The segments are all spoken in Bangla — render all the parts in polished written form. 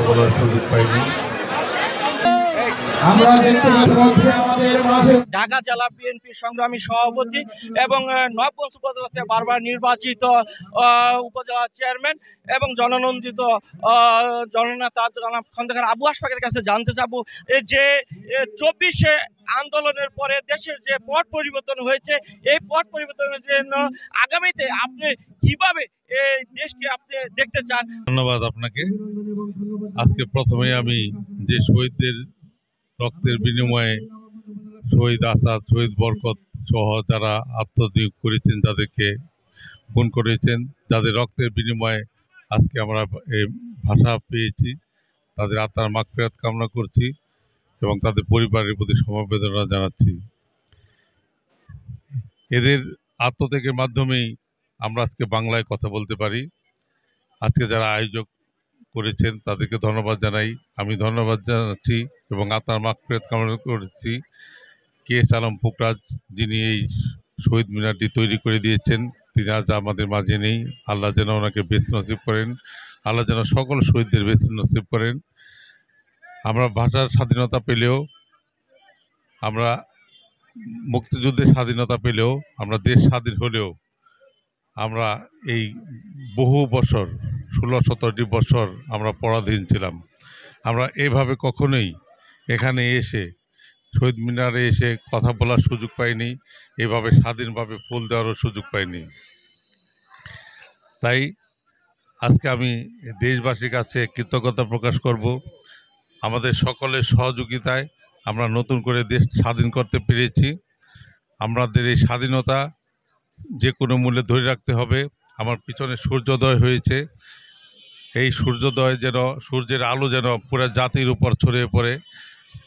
বলার সুযোগ পাইনি। ঢাকা জেলা বিএনপির সংগ্রামী সভাপতি এবং নবাবগঞ্জ উপজেলা থেকে বারবার নির্বাচিত উপজেলা চেয়ারম্যান এবং জননন্দিত জননেতা জনাব খন্দকার আবু আশফাকের কাছে জানতে চাবো যে 24শে আন্দোলনের পরে দেশের যে পট পরিবর্তন হয়েছে, এই পট পরিবর্তনের জন্য আগামীতে আপনি কিভাবে এই দেশকে আপনি দেখতে চান? ধন্যবাদ আপনাকে। আজকে প্রথমে আমি যে শহীদদের রক্তের বিনিময়ে শহীদ আসাদ, শহীদ বরকত সহ যারা আত্মনিয়োগ করেছেন, যাদেরকে খুন করেছেন, যাদের রক্তের বিনিময়ে আজকে আমরা এই ভাষা পেয়েছি, তাদের আত্মার মাগফিরাত কামনা করছি এবং তাদের পরিবারের প্রতি সমবেদনা জানাচ্ছি। এদের আত্মত্যাগের মাধ্যমেই আমরা আজকে বাংলায় কথা বলতে পারি। আজকে যারা আয়োজক করেছেন তাদেরকে ধন্যবাদ জানাই, আমি ধন্যবাদ জানাচ্ছি এবং আত্মার মাগফিরাত কামনা করছি। KS আলম পুকরাজ, যিনি এই শহীদ মিনারটি তৈরি করে দিয়েছেন, তিনি আজ আমাদের মাঝে নেই। আল্লাহ যেন ওনাকে বেস্ট নসিব করেন, আল্লাহ যেন সকল শহীদদের বেস্ট নসিব করেন। আমরা ভাষার স্বাধীনতা পেলেও, আমরা মুক্তিযুদ্ধের স্বাধীনতা পেলেও, আমরা দেশ স্বাধীন হলেও আমরা এই বহু বছর 16-17টি বছর আমরা পরাধীন ছিলাম। আমরা এভাবে কখনোই এখানে এসে শহীদ মিনারে এসে কথা বলার সুযোগ পাইনি, এভাবে স্বাধীনভাবে ফুল দেওয়ারও সুযোগ পাইনি। তাই আজকে আমি দেশবাসীর কাছে কৃতজ্ঞতা প্রকাশ করব। আমাদের সকলের সহযোগিতায় আমরা নতুন করে দেশ স্বাধীন করতে পেরেছি। আমাদের এই স্বাধীনতা যে কোনো মূল্যে ধরে রাখতে হবে। আমার পিছনে সূর্যোদয় হয়েছে, এই সূর্যোদয় যেন, সূর্যের আলো যেন পুরো জাতির উপর ছড়িয়ে পড়ে,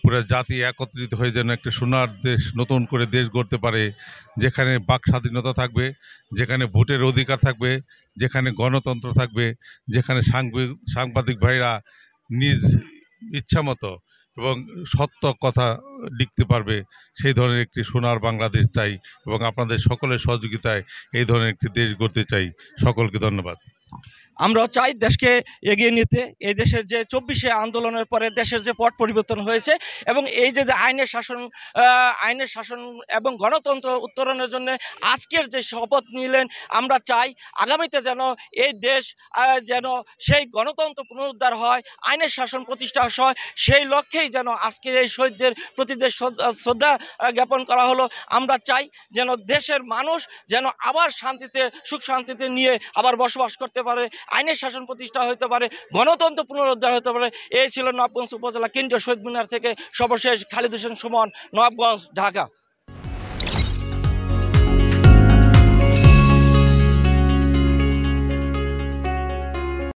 পুরো জাতি একত্রিত হয়ে যেন একটা সোনার দেশ, নতুন করে দেশ গড়তে পারে, যেখানে বাক স্বাধীনতা থাকবে, যেখানে ভোটের অধিকার থাকবে, যেখানে গণতন্ত্র থাকবে, যেখানে সাংবাদিক ভাইরা নিজ ইচ্ছামতো এবং সত্য কথা লিখতে পারবে। সেই ধরনের একটি সোনার বাংলাদেশ চাই এবং আপনাদের সকলের সহযোগিতায় এই ধরনের একটি দেশ গড়তে চাই। সকলকে ধন্যবাদ। আমরাও চাই দেশকে এগিয়ে নিতে। এই দেশের যে 24শে আন্দোলনের পরে দেশের যে পট পরিবর্তন হয়েছে এবং এই যে আইনের শাসন এবং গণতন্ত্র উত্তরণের জন্য আজকের যে শপথ নিলেন, আমরা চাই আগামীতে যেন এই দেশ যেন সেই গণতন্ত্র পুনরুদ্ধার হয়, আইনের শাসন প্রতিষ্ঠা হয়। সেই লক্ষ্যেই যেন আজকের এই শহীদদের প্রতি যে শ্রদ্ধা জ্ঞাপন করা হলো, আমরা চাই যেন দেশের মানুষ যেন আবার শান্তিতে, সুখ শান্তিতে নিয়ে আবার বসবাস করতে পারে, আইনের শাসন প্রতিষ্ঠা হতে পারে, গণতন্ত্র পুনরুদ্ধার হতে পারে। এই ছিল নবাবগঞ্জ উপজেলা কেন্দ্রীয় শহীদ মিনার থেকে সর্বশেষ খালিদ হোসেন সুমন, নবাবগঞ্জ, ঢাকা।